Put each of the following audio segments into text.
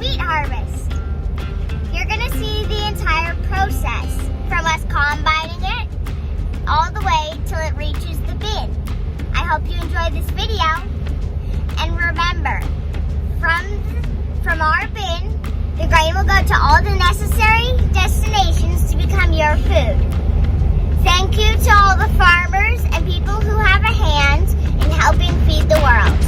wheat harvest. You're gonna see the entire process from us combining it all the way till it reaches the bin. I hope you enjoy this video. And remember, from our bin, the grain will go to all the necessary destinations to become your food. Thank you to all the farmers and people who have a hand in helping feed the world.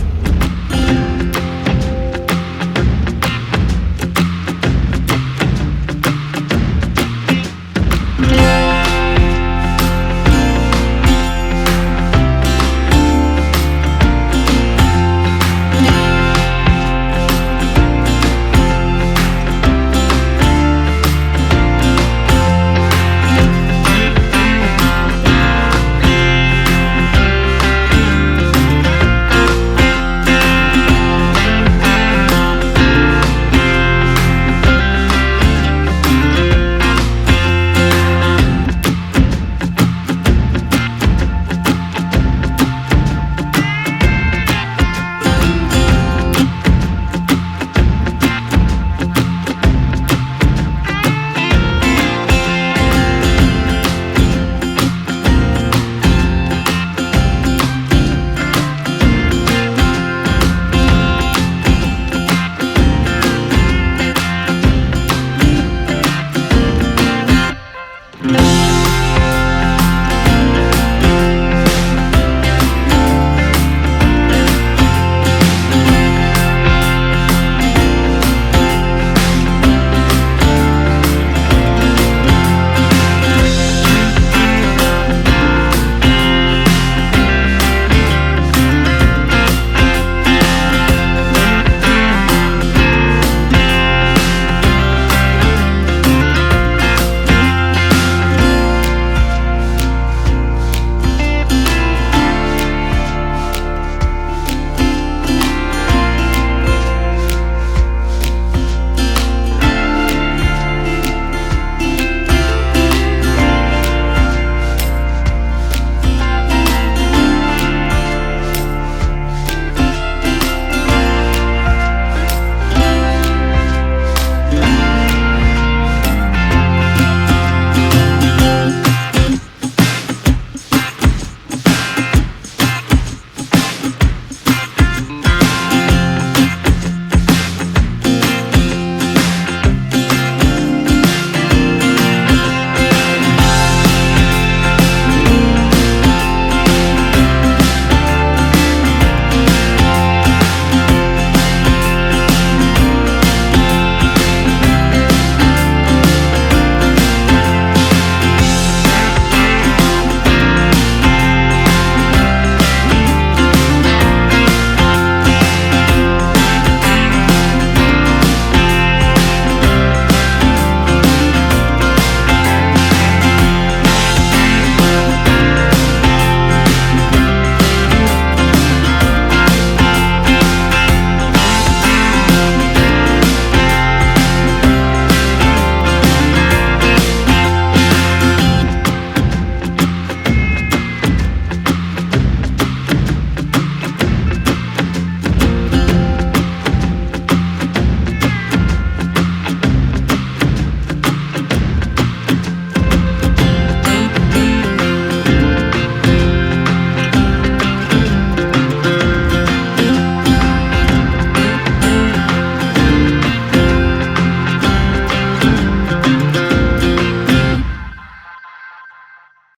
Bye.